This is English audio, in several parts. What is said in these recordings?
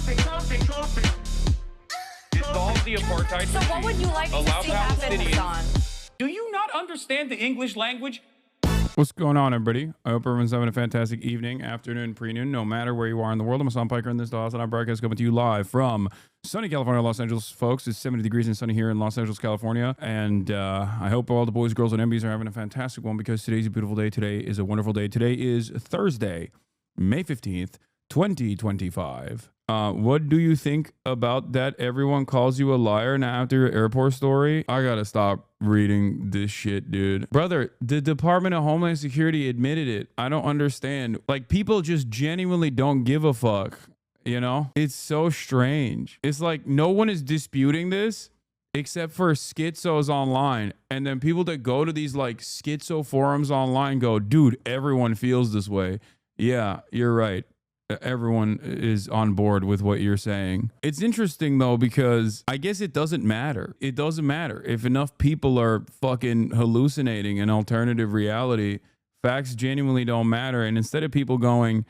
Dissolve the apartheid So what would you like to see happen, Hassan? Do you not understand the English language? What's going on, everybody? I hope everyone's having a fantastic evening, afternoon, pre-noon, no matter where you are in the world. I'm Hassan Piker, and this is the HASAN. Our broadcast coming to you live from sunny California, Los Angeles, folks. It's 70 degrees and sunny here in Los Angeles, California. And I hope all the boys, girls, and MBs are having a fantastic one because today's a beautiful day. Today is a wonderful day. Today is Thursday, May 15th, 2025. What do you think about that? Everyone calls you a liar now after your airport story. I gotta stop reading this shit, dude. Brother, the Department of Homeland Security admitted it. I don't understand. Like, people just genuinely don't give a fuck, you know? It's so strange. It's like no one is disputing this except for schizos online. And then people that go to these like schizo forums online go, dude, everyone feels this way. Yeah, you're right. Everyone is on board with what you're saying. It's interesting though, because I guess it doesn't matter. It doesn't matter if enough people are fucking hallucinating an alternative reality. Facts genuinely don't matter. And instead of people going,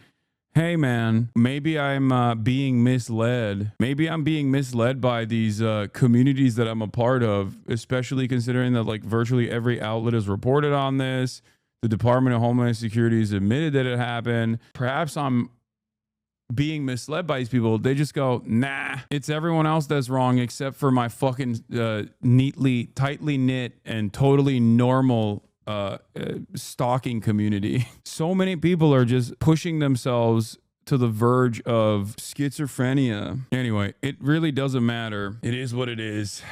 hey man, maybe I'm being misled. Maybe I'm being misled by these communities that I'm a part of, especially considering that like virtually every outlet has reported on this. The Department of Homeland Security has admitted that it happened. Perhaps I'm being misled by these people. They just go, nah, it's everyone else that's wrong except for my fucking tightly knit and totally normal stalking community. So many people are just pushing themselves to the verge of schizophrenia. Anyway, it really doesn't matter. It is what it is.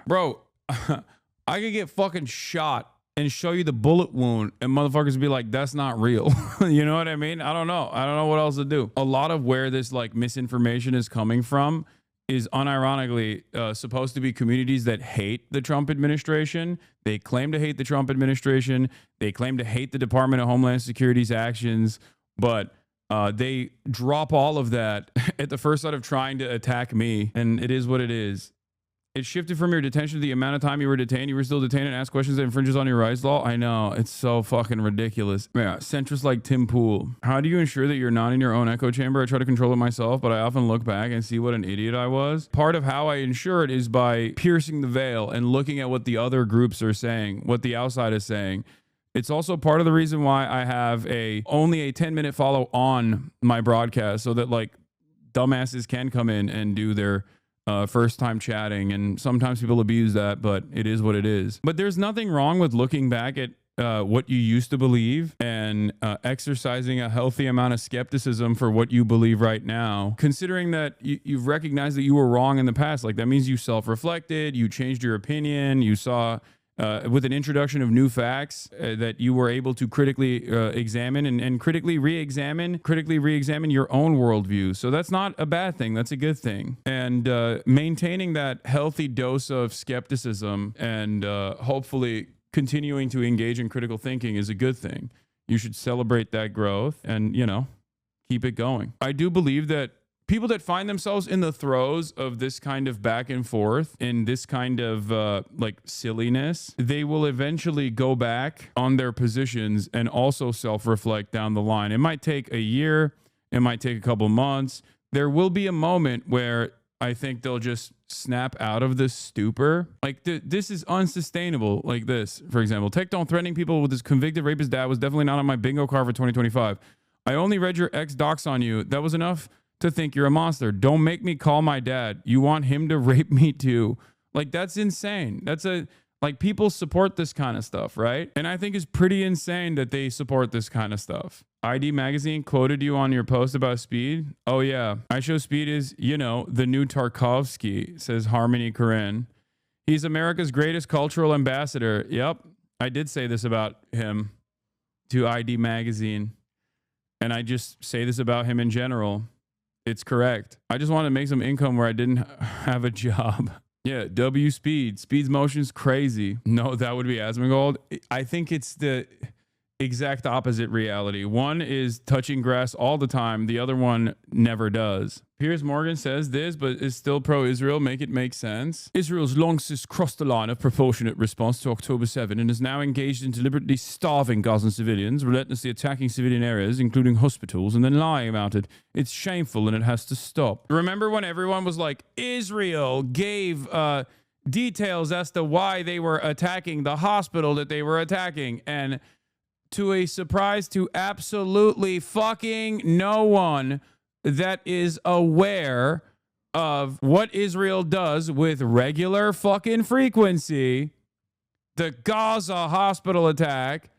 Bro, I could get fucking shot and show you the bullet wound and motherfuckers be like, that's not real. You know what I mean? I don't know what else to do. A lot of where this like misinformation is coming from is unironically supposed to be communities that hate the Trump administration. They claim to hate the Trump administration. They claim to hate the Department of Homeland Security's actions, but they drop all of that at the first sight of trying to attack me. And it is what it is. It shifted from your detention to the amount of time you were detained. You were still detained and asked questions that infringes on your rights law. I know. It's so fucking ridiculous. Yeah, centrist like Tim Pool. How do you ensure that you're not in your own echo chamber? I try to control it myself, but I often look back and see what an idiot I was. Part of how I ensure it is by piercing the veil and looking at what the other groups are saying, what the outside is saying. It's also part of the reason why I have only a 10-minute follow on my broadcast so that like dumbasses can come in and do their first time chatting, and sometimes people abuse that, but it is what it is. But there's nothing wrong with looking back at what you used to believe and exercising a healthy amount of skepticism for what you believe right now, considering that you've recognized that you were wrong in the past. Like that means you self-reflected, you changed your opinion, you saw with an introduction of new facts that you were able to critically examine and critically re-examine your own worldview. So that's not a bad thing. That's a good thing. And maintaining that healthy dose of skepticism and hopefully continuing to engage in critical thinking is a good thing. You should celebrate that growth and, you know, keep it going. I do believe that people that find themselves in the throes of this kind of back and forth, in this kind of like silliness, they will eventually go back on their positions and also self-reflect down the line. It might take a year. It might take a couple months. There will be a moment where I think they'll just snap out of this stupor. Like this is unsustainable. Like this, for example, Tech Don't threatening people with his convicted rapist dad was definitely not on my bingo card for 2025. I only read your ex docs on you. That was enough to think you're a monster. Don't make me call my dad. You want him to rape me too. Like, that's insane. Like, people support this kind of stuff, right? And I think it's pretty insane that they support this kind of stuff. ID Magazine quoted you on your post about Speed. Oh yeah, I show Speed is, you know, the new Tarkovsky, says Harmony Corinne. He's America's greatest cultural ambassador. Yep, I did say this about him to ID Magazine. And I just say this about him in general. It's correct. I just wanted to make some income where I didn't have a job. Yeah, W Speed. Speed's motion's crazy. No, that would be Asmongold. I think it's exact opposite reality. One is touching grass all the time. The other one never does. Piers Morgan says this, but is still pro-Israel. Make it make sense. Israel's long since crossed the line of proportionate response to October 7 and is now engaged in deliberately starving Gazan civilians, relentlessly attacking civilian areas, including hospitals, and then lying about it. It's shameful and it has to stop. Remember when everyone was like, Israel gave details as to why they were attacking the hospital that they were attacking, and to a surprise to absolutely fucking no one that is aware of what Israel does with regular fucking frequency, the Gaza hospital attack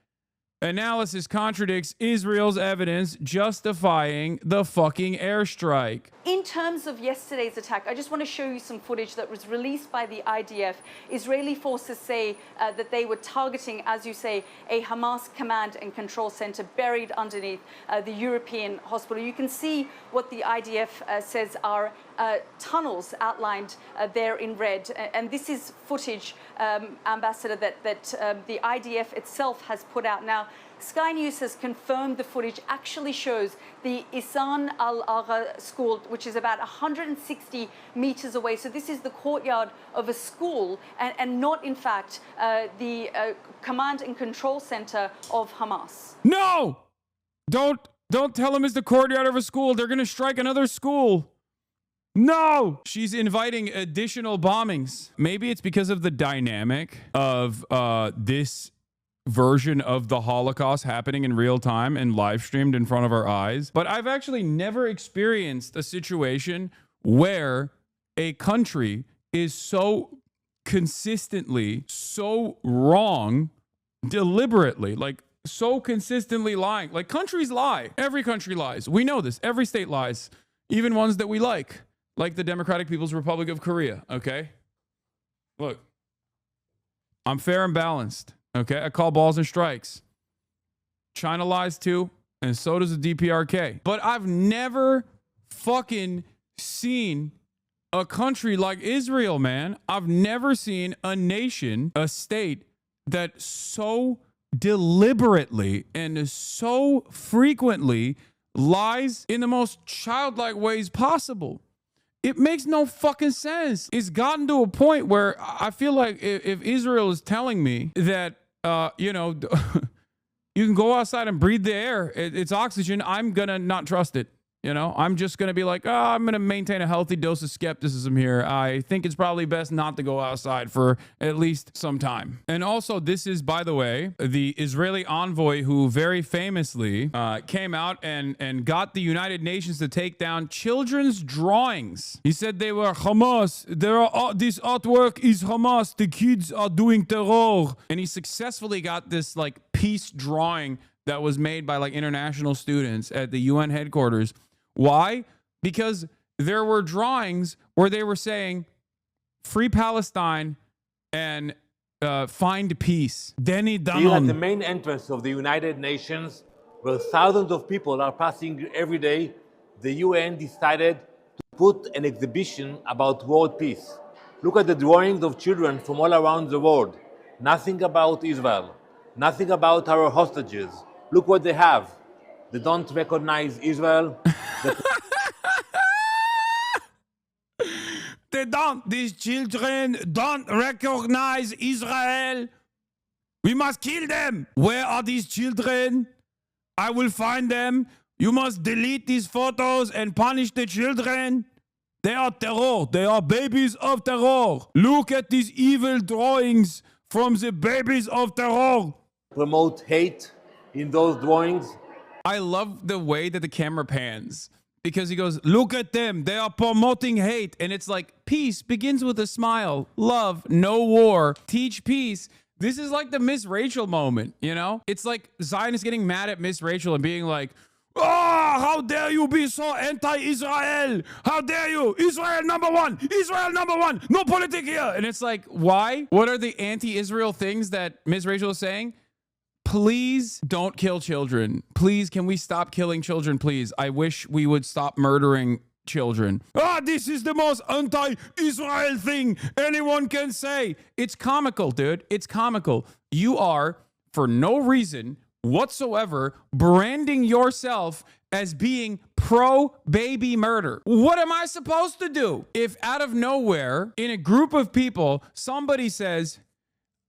analysis contradicts Israel's evidence justifying the fucking airstrike. In terms of yesterday's attack, I just want to show you some footage that was released by the IDF. Israeli forces say that they were targeting, as you say, a Hamas command and control center buried underneath the European hospital. You can see what the IDF says are tunnels outlined there in red. And this is footage, Ambassador, that the IDF itself has put out. Now, Sky News has confirmed the footage actually shows the Isan al-Agha school, which is about 160 meters away. So this is the courtyard of a school and not, in fact, the command and control center of Hamas. No! Don't tell them it's the courtyard of a school. They're going to strike another school. No! She's inviting additional bombings. Maybe it's because of the dynamic of this version of the Holocaust happening in real time and live streamed in front of our eyes. But I've actually never experienced a situation where a country is so consistently so wrong deliberately, like so consistently lying. Like, countries lie. Every country lies. We know this. Every state lies, even ones that we like the Democratic People's Republic of Korea. Okay, look, I'm fair and balanced. Okay, I call balls and strikes. China lies too, and so does the DPRK. But I've never fucking seen a country like Israel, man. I've never seen a nation, a state that so deliberately and so frequently lies in the most childlike ways possible. It makes no fucking sense. It's gotten to a point where I feel like if Israel is telling me that, you know, you can go outside and breathe the air, it's oxygen, I'm going to not trust it. You know, I'm just going to be like, oh, I'm going to maintain a healthy dose of skepticism here. I think it's probably best not to go outside for at least some time. And also, this is, by the way, the Israeli envoy who very famously came out and got the United Nations to take down children's drawings. He said they were Hamas. This artwork is Hamas. The kids are doing terror. And he successfully got this like peace drawing that was made by like international students at the UN headquarters. Why? Because there were drawings where they were saying free Palestine and find peace. Denny Danon. Here at the main entrance of the United Nations, where thousands of people are passing every day, the UN decided to put an exhibition about world peace. Look at the drawings of children from all around the world. Nothing about Israel. Nothing about our hostages. Look what they have. They don't recognize Israel. They don't. These children don't recognize Israel. We must kill them. Where are these children? I will find them. You must delete these photos and punish the children. They are terror. They are babies of terror. Look at these evil drawings from the babies of terror. Promote hate in those drawings. I love the way that the camera pans because he goes, look at them. They are promoting hate. And it's like, peace begins with a smile. Love, no war. Teach peace. This is like the Miss Rachel moment, you know? It's like Zion is getting mad at Miss Rachel and being like, oh, how dare you be so anti-Israel? How dare you? Israel number one. Israel number one. No politics here. And it's like, why? What are the anti-Israel things that Miss Rachel is saying? Please don't kill children. Please, can we stop killing children, please? I wish we would stop murdering children. This is the most anti-Israel thing anyone can say. It's comical, dude. It's comical. You are, for no reason whatsoever branding yourself as being pro-baby murder. What am I supposed to do if out of nowhere, in a group of people, somebody says,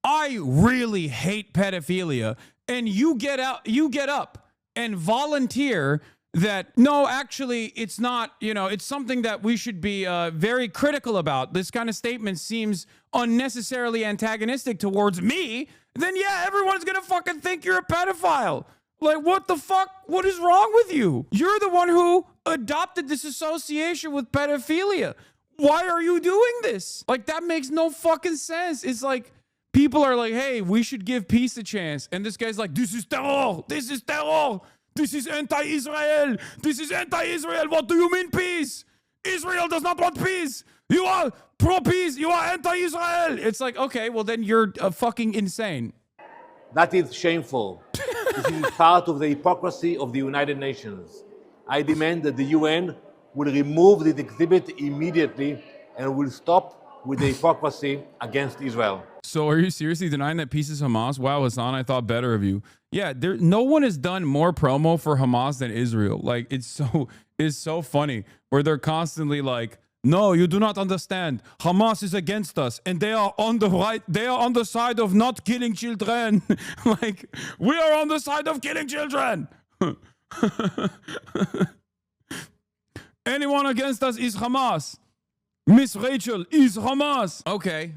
I really hate pedophilia, and you get up and volunteer that, no, actually, it's not, it's something that we should be very critical about. This kind of statement seems unnecessarily antagonistic towards me. Then, yeah, everyone's going to fucking think you're a pedophile. Like, what the fuck? What is wrong with you? You're the one who adopted this association with pedophilia. Why are you doing this? Like, that makes no fucking sense. It's like, people are like, hey, we should give peace a chance. And this guy's like, this is terror. This is terror. This is anti-Israel. This is anti-Israel. What do you mean peace? Israel does not want peace. You are pro-peace. You are anti-Israel. It's like, okay, well, then you're fucking insane. That is shameful. This is part of the hypocrisy of the United Nations. I demand that the UN will remove this exhibit immediately and will stop with the hypocrisy against Israel. So are you seriously denying that peace is Hamas? Wow, Hassan, I thought better of you. Yeah, no one has done more promo for Hamas than Israel. Like, it's so funny where they're constantly like, no, you do not understand. Hamas is against us, and they are on the right. They are on the side of not killing children. Like, we are on the side of killing children. Anyone against us is Hamas. Miss Rachel is Hamas. Okay,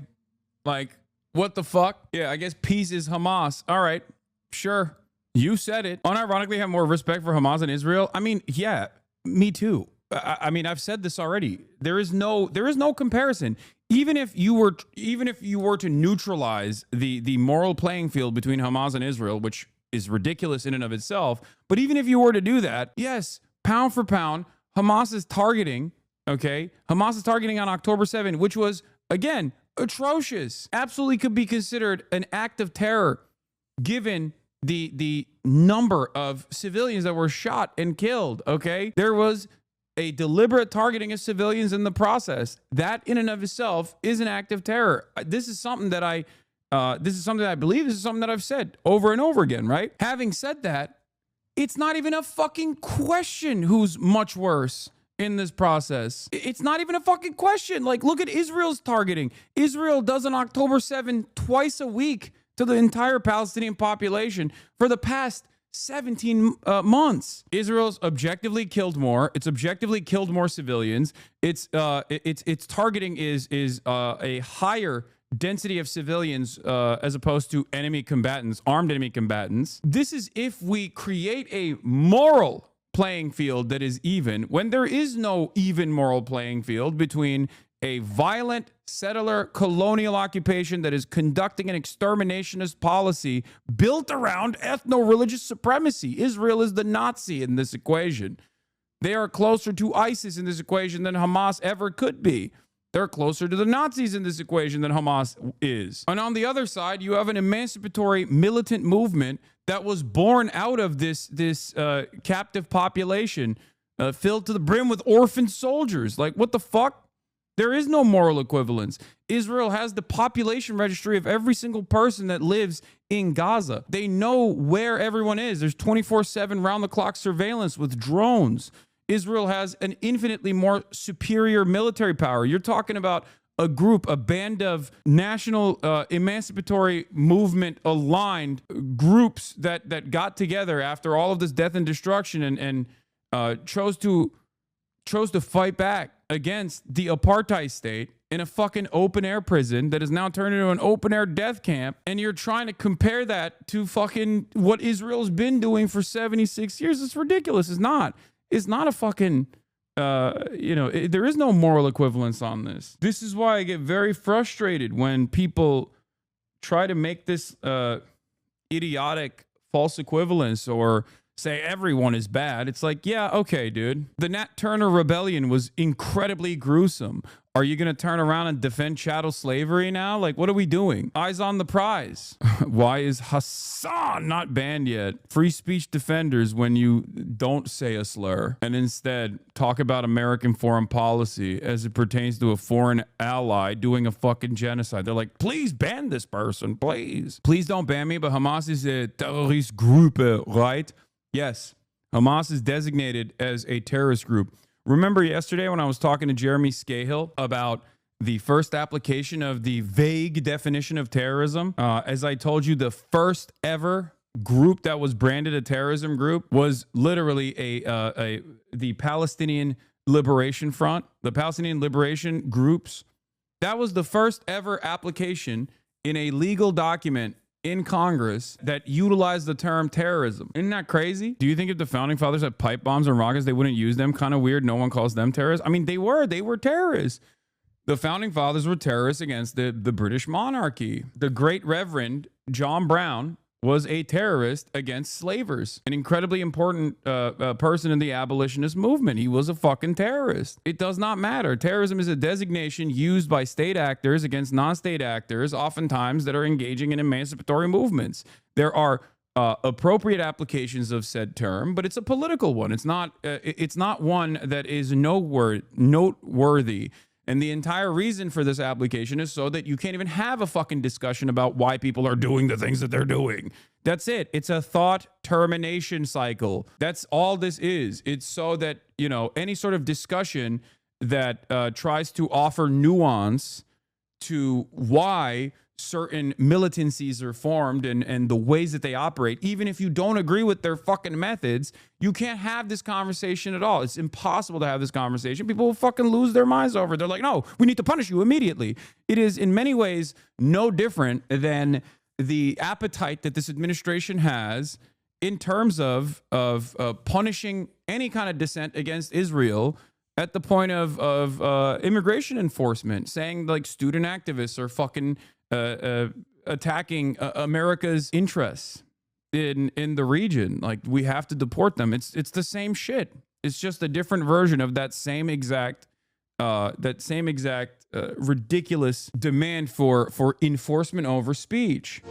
like, what the fuck? Yeah, I guess peace is Hamas. All right, sure. You said it. Unironically, have more respect for Hamas and Israel. I mean, yeah, me too. I mean, I've said this already. There is no comparison. Even if you were to neutralize the moral playing field between Hamas and Israel, which is ridiculous in and of itself, but even if you were to do that, yes, pound for pound, Hamas is targeting. Okay, Hamas is targeting on October 7th, which was, again, atrocious. Absolutely could be considered an act of terror, given the number of civilians that were shot and killed. Okay, there was a deliberate targeting of civilians in the process. That in and of itself is an act of terror. This is something that I believe. This is something that I've said over and over again, right? Having said that, it's not even a fucking question who's much worse in this process. It's not even a fucking question. Like, look at Israel's targeting. Israel does on October 7th twice a week to the entire Palestinian population for the past 17 months. Israel's objectively killed more. It's objectively killed more civilians. Its targeting is a higher density of civilians as opposed to enemy combatants, armed enemy combatants. This is if we create a moral playing field that is even, when there is no even moral playing field between a violent settler colonial occupation that is conducting an exterminationist policy built around ethno-religious supremacy. Israel is the Nazi in this equation. They are closer to ISIS in this equation than Hamas ever could be. They're closer to the Nazis in this equation than Hamas is. And on the other side, you have an emancipatory militant movement that was born out of this captive population filled to the brim with orphan soldiers. Like, what the fuck? There is no moral equivalence. Israel has the population registry of every single person that lives in Gaza. They know where everyone is. There's 24/7 round-the-clock surveillance with drones. Israel has an infinitely more superior military power. You're talking about a group, a band of national emancipatory movement aligned groups that got together after all of this death and destruction and chose to fight back against the apartheid state in a fucking open air prison that is now turned into an open air death camp. And you're trying to compare that to fucking what Israel's been doing for 76 years. It's ridiculous. It's not a fucking, there is no moral equivalence on this. This is why I get very frustrated when people try to make this idiotic false equivalence or say everyone is bad. It's like, yeah, okay, dude. The Nat Turner Rebellion was incredibly gruesome. Are you going to turn around and defend chattel slavery now? Like, what are we doing? Eyes on the prize. Why is HASAN not banned yet? Free speech defenders when you don't say a slur and instead talk about American foreign policy as it pertains to a foreign ally doing a fucking genocide. They're like, please ban this person, please. Please don't ban me, but Hamas is a terrorist group, right? Yes, Hamas is designated as a terrorist group. Remember yesterday when I was talking to Jeremy Scahill about the first application of the vague definition of terrorism? As I told you, the first ever group that was branded a terrorism group was literally the Palestinian Liberation Front, the Palestinian Liberation Groups. That was the first ever application in a legal document in Congress that utilized the term terrorism. Isn't that crazy? Do you think if the founding fathers had pipe bombs and rockets, they wouldn't use them? Kind of weird. No one calls them terrorists. I mean, they were terrorists. The founding fathers were terrorists against the British monarchy. The great Reverend John Brown was a terrorist against slavers, an incredibly important person in the abolitionist movement. He was a fucking terrorist. It does not matter. Terrorism is a designation used by state actors against non-state actors, oftentimes that are engaging in emancipatory movements. There are appropriate applications of said term, but it's a political one. It's not one that is noteworthy. And the entire reason for this application is so that you can't even have a fucking discussion about why people are doing the things that they're doing. That's it. It's a thought termination cycle. That's all this is. It's so that, you know, any sort of discussion that tries to offer nuance to why certain militancies are formed and the ways that they operate, even if you don't agree with their fucking methods, you can't have this conversation at all. It's impossible to have this conversation. People will fucking lose their minds over it. They're like, no, we need to punish you immediately. It is in many ways no different than the appetite that this administration has in terms of punishing any kind of dissent against Israel at the point of immigration enforcement, saying like student activists are fucking attacking America's interests in the region. Like, we have to deport them. It's the same shit. It's just a different version of that same exact ridiculous demand for enforcement over speech.